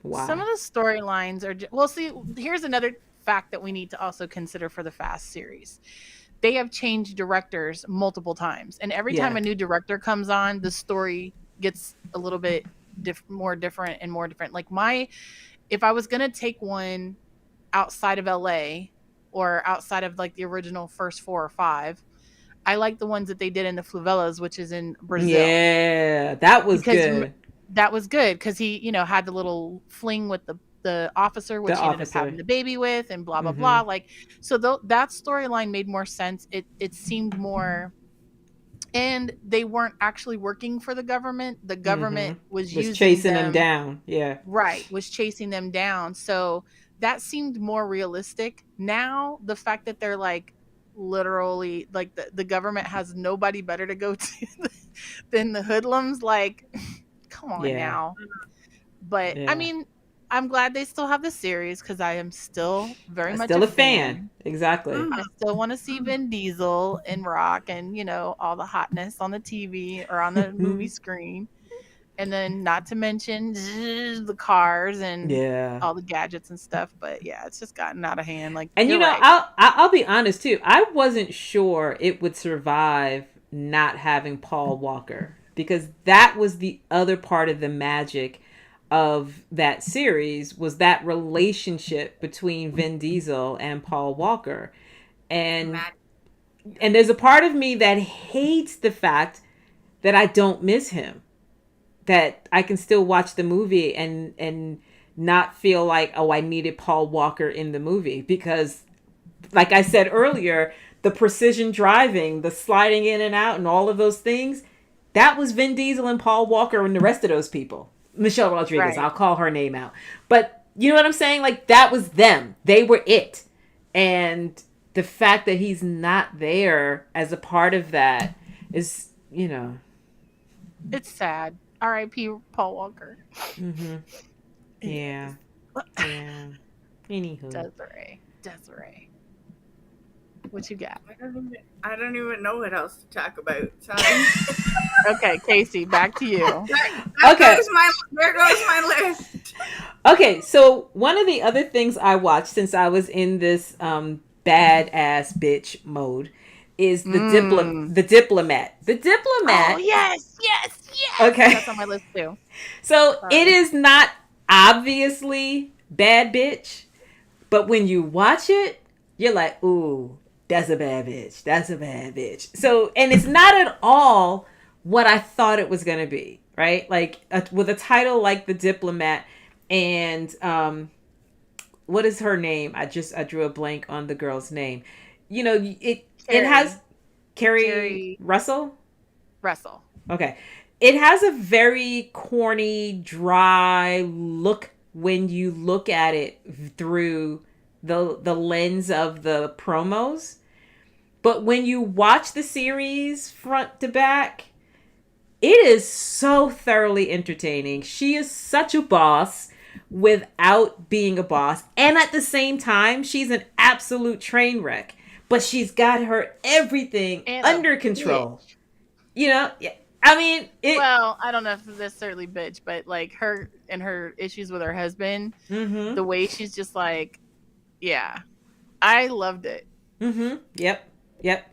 Why? Some of the storylines are well, see, here's another fact that we need to also consider for the Fast series. They have changed directors multiple times, and every time a new director comes on, the story gets a little bit more different and more different. Like if I was going to take one outside of LA or outside of like the original first 4 or 5, I like the ones that they did in the Favelas, which is in Brazil. Yeah, that was good. That was good because he, you know, had the little fling with the officer, which he ended up having the baby with, and blah blah blah. Like, so that storyline made more sense. It seemed more, and they weren't actually working for the government. The government was using chasing them down. Yeah, right, was chasing them down. So that seemed more realistic. Now the fact that they're like literally like the government has nobody better to go to than the hoodlums, like. Come on now. But I mean, I'm glad they still have the series because I am still very much a fan. Exactly. I still want to see Vin Diesel and Rock and, you know, all the hotness on the TV or on the movie screen. And then not to mention the cars and all the gadgets and stuff. But yeah, it's just gotten out of hand. Like, and you know, right. I'll be honest too. I wasn't sure it would survive not having Paul Walker, because that was the other part of the magic of that series, was that relationship between Vin Diesel and Paul Walker. And there's a part of me that hates the fact that I don't miss him, that I can still watch the movie and not feel like, oh, I needed Paul Walker in the movie, because like I said earlier, the precision driving, the sliding in and out and all of those things, that was Vin Diesel and Paul Walker and the rest of those people. Michelle Rodriguez, I'll call her name out. But you know what I'm saying? Like, that was them. They were it. And the fact that he's not there as a part of that is, you know. It's sad. R.I.P. Paul Walker. Yeah. Yeah. Anywho. Desiree. What you got? I don't even know what else to talk about. Sorry. Okay, Casey, back to you. There goes my list. Okay, so one of the other things I watched since I was in this badass bitch mode is Mm. the diplomat. The Oh diplomat. yes, yes, yes. Okay. That's on my list too. So it Sorry. is not obviously bad bitch, but when you watch it, you're like, ooh, that's a bad bitch. That's a bad bitch. So, and it's not at all what I thought it was going to be, right? Like with a title like The Diplomat and what is her name? I drew a blank on the girl's name. You know, it has Kari. Carrie Kari Russell. Russell. Okay. It has a very corny, dry look when you look at it through the lens of the promos. But when you watch the series front to back, it is so thoroughly entertaining. She is such a boss without being a boss. And at the same time, she's an absolute train wreck. But she's got her everything And a under control. bitch. You know, I mean, Well, I don't know if it's necessarily bitch, but like her and her issues with her husband, Mm-hmm. the way she's just like, yeah, I loved it. Mm-hmm. Yep. Yep.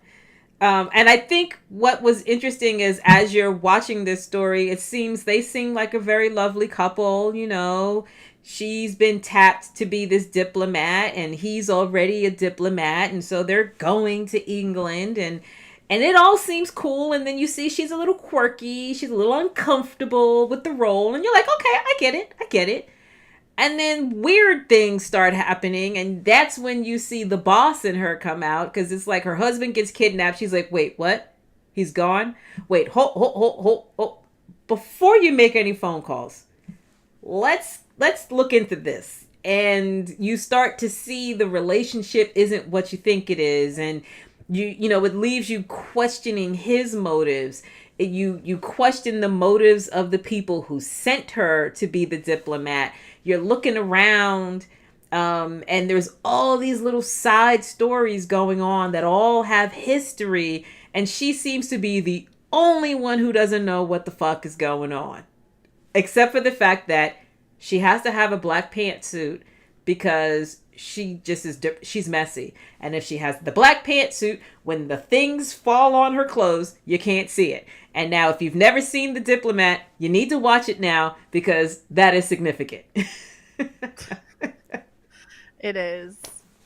And I think what was interesting is as you're watching this story, they seem like a very lovely couple. You know, she's been tapped to be this diplomat, and he's already a diplomat, and so they're going to England, and it all seems cool. And then you see she's a little quirky, she's a little uncomfortable with the role, and you're like, okay, I get it, I get it. And then weird things start happening, and that's when you see the boss in her come out, because it's like her husband gets kidnapped. She's like, wait, what? He's gone? Wait, hold. Before you make any phone calls, let's look into this. And you start to see the relationship isn't what you think it is, and you know, it leaves you questioning his motives. You question the motives of the people who sent her to be the diplomat. You're looking around, and there's all these little side stories going on that all have history, and she seems to be the only one who doesn't know what the fuck is going on, except for the fact that she has to have a black pantsuit because she's messy. And if she has the black pantsuit, when the things fall on her clothes, you can't see it. And now, if you've never seen The Diplomat, you need to watch it now, because that is significant. It is.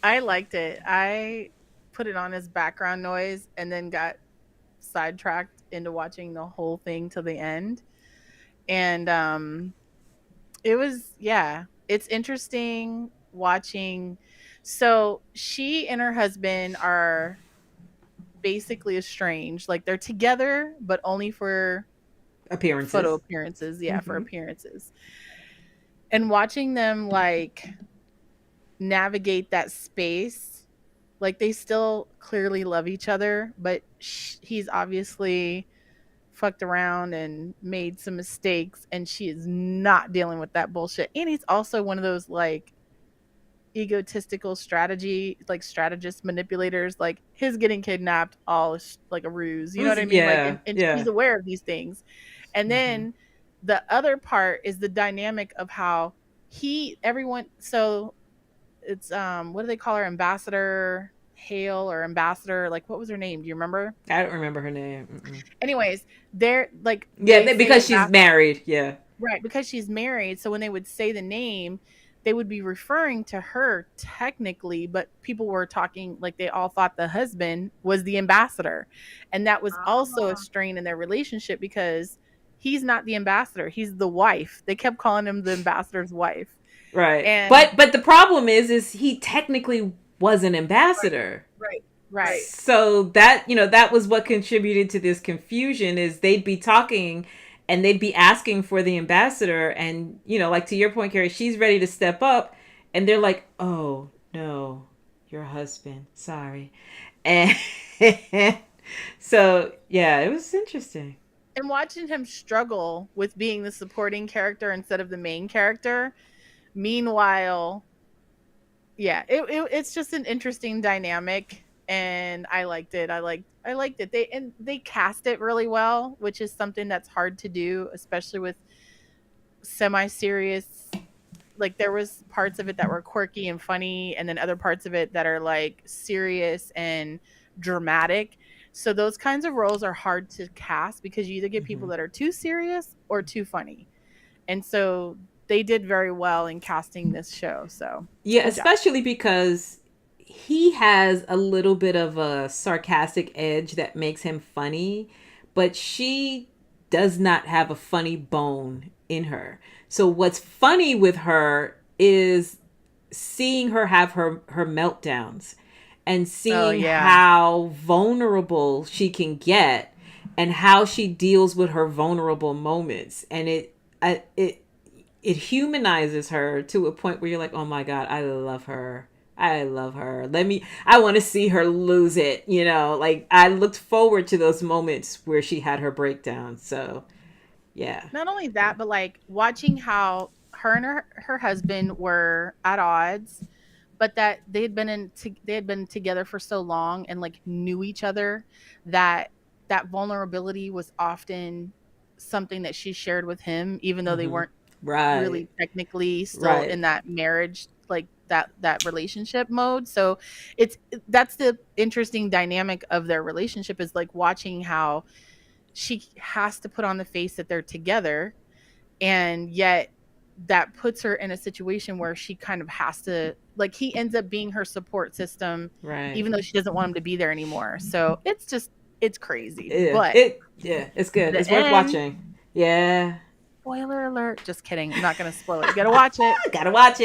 I liked it. I put it on as background noise and then got sidetracked into watching the whole thing till the end. And it was, yeah, it's interesting watching. So she and her husband are basically estranged. Like they're together, but only for Appearances. photo appearances. Yeah, for appearances. And watching them like navigate that space, like they still clearly love each other, but he's obviously fucked around and made some mistakes, and she is not dealing with that bullshit. And he's also one of those like egotistical strategist manipulators. Like his getting kidnapped all is like a ruse, you know what I mean? Yeah, Like, and yeah. she's aware of these things. And then the other part is the dynamic of how everyone, so it's what do they call her, Ambassador Hale or Ambassador, like what was her name, do you remember? I don't remember her name. Anyways, they're like, yeah, because she's married. Yeah, right, because she's married. So when they would say the name, they would be referring to her technically, but people were talking like they all thought the husband was the ambassador. And that was also a strain in their relationship, because he's not the ambassador, he's the wife. They kept calling him the ambassador's wife. right. And but the problem is he technically was an ambassador. right. So that, you know, that was what contributed to this confusion, is they'd be talking and they'd be asking for the ambassador, and, you know, like to your point, Kari, she's ready to step up, and they're like, oh no, your husband, sorry. And so yeah, it was interesting. And watching him struggle with being the supporting character instead of the main character. Meanwhile, yeah, it's just an interesting dynamic, and I liked it. I liked it. They cast it really well, which is something that's hard to do, especially with semi-serious. Like there was parts of it that were quirky and funny, and then other parts of it that are like serious and dramatic. So those kinds of roles are hard to cast because you either get people that are too serious or too funny. And so they did very well in casting this show. So Yeah, good job. especially because he has a little bit of a sarcastic edge that makes him funny, but she does not have a funny bone in her. So what's funny with her is seeing her have her meltdowns and seeing how vulnerable she can get and how she deals with her vulnerable moments, and it humanizes her to a point where you're like, oh my God, I love her. I love her. I want to see her lose it. You know, like I looked forward to those moments where she had her breakdown. So, yeah. Not only that, but like watching how her and her husband were at odds, but that they had been together for so long and like knew each other that that vulnerability was often something that she shared with him, even though they weren't really technically still in that marriage, like that relationship mode. So that's the interesting dynamic of their relationship, is like watching how she has to put on the face that they're together, and yet that puts her in a situation where she kind of has to, like, he ends up being her support system, even though she doesn't want him to be there anymore. So it's crazy. Yeah, but it's good. It's worth watching. Yeah. Spoiler alert. Just kidding. I'm not going to spoil it. You got to watch it. Gotta watch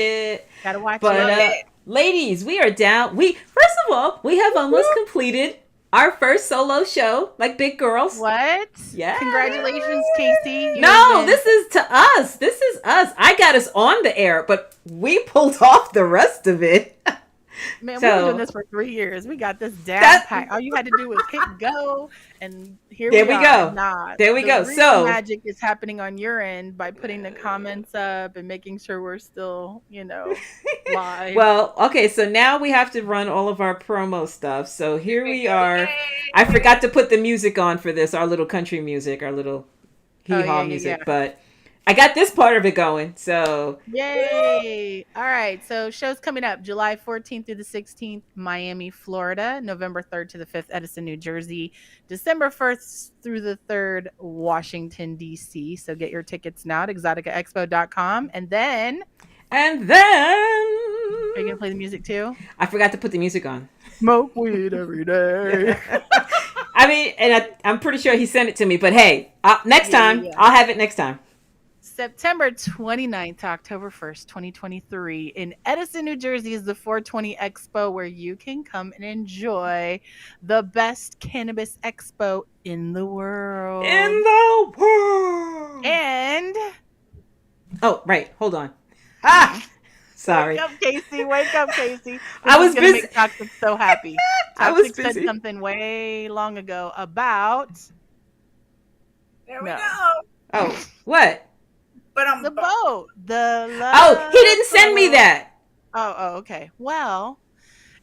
it. Ladies, we are down. First of all, we have almost completed our first solo show, like big girls. What? Yeah. Congratulations, Casey. This is to us. This is us. I got us on the air, but we pulled off the rest of it. Man, we've been doing this for 3 years. We got this down pat. All you had to do was hit go, and there we go. There we go. So magic is happening on your end by putting the comments up and making sure we're still, live. Well, okay. So now we have to run all of our promo stuff. So here we are. I forgot to put the music on for this. Our little country music, our little hee-haw music, but I got this part of it going, so yay! All right, so shows coming up July 14th through the 16th, Miami, Florida, November 3rd to the 5th, Edison, New Jersey, December 1st through the 3rd, Washington, D.C. So get your tickets now at EXXXOTICA.tv, and then are you gonna play the music too? I forgot to put the music on. Smoke weed every day. I mean, and I'm pretty sure he sent it to me, but hey, next time I'll have it next time. September 29th to October 1st, 2023 in Edison, New Jersey is the 420 Expo, where you can come and enjoy the best cannabis expo in the world. And oh, right. Hold on. Sorry. Wake up, Casey. I was busy. Make Toxic so happy. I was busy. Said something way long ago about. There we go. Oh, what? But the boat. He didn't send me that. Oh, okay. Well,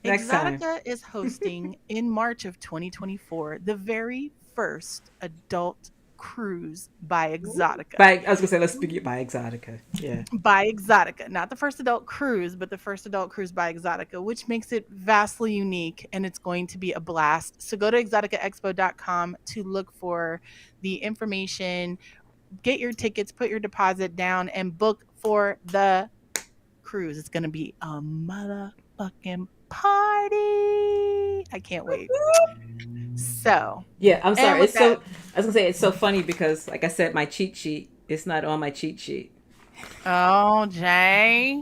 next EXXXOTICA is hosting in March of 2024 the very first adult cruise by EXXXOTICA. I was gonna say, let's speak it by EXXXOTICA. Yeah. By EXXXOTICA, not the first adult cruise, but the first adult cruise by EXXXOTICA, which makes it vastly unique, and it's going to be a blast. So go to EXXXOTICAexpo.com to look for the information. Get your tickets, put your deposit down, and book for the cruise. It's going to be a motherfucking party. I can't wait. So, yeah, I'm sorry. I was going to say, it's so funny because, like I said, my cheat sheet is not on my cheat sheet. Oh, Jay.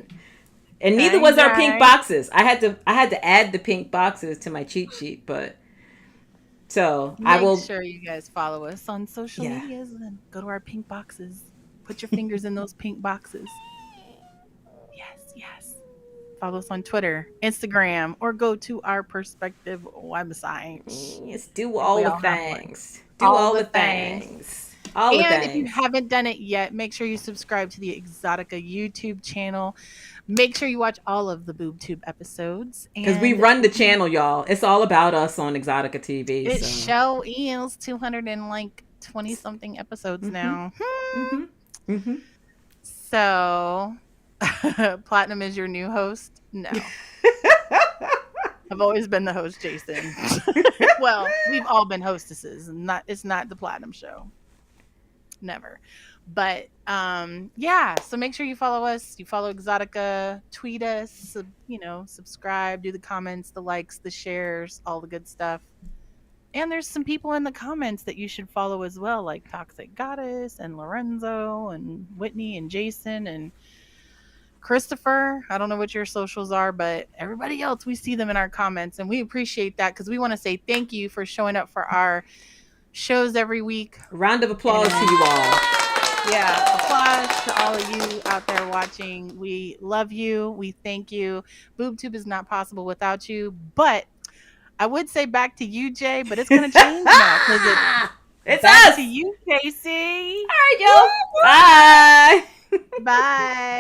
And neither was our pink boxes. I had to add the pink boxes to my cheat sheet, but so make sure you guys follow us on social medias and go to our pink boxes. Put your fingers in those pink boxes. Yes. Follow us on Twitter, Instagram, or go to our Perspective website. Yes, do all the things. Do all the things. And if you haven't done it yet, make sure you subscribe to the EXXXOTICA YouTube channel. Make sure you watch all of the BoobTube episodes. Because we run the channel, y'all. It's all about us on EXXXOTICA.tv. It show is 220-something episodes now. So, Platinum is your new host? No. I've always been the host, Jason. Well, we've all been hostesses, and it's not the Platinum Show. Never. But yeah, so make sure you follow us. You follow Exotica, tweet us, subscribe, do the comments, the likes, the shares, all the good stuff. And there's some people in the comments that you should follow as well, like Toxic Goddess and Lorenzo and Whitney and Jason and Christopher. I don't know what your socials are, but everybody else, we see them in our comments, and we appreciate that because we want to say thank you for showing up for our shows every week. Round of applause to you all. Yeah, applause to all of you out there watching. We love you. We thank you. BoobTube is not possible without you, but I would say back to you, Jay, but it's going to change now because it's back us. to you, Casey. All right, y'all. Bye. Bye.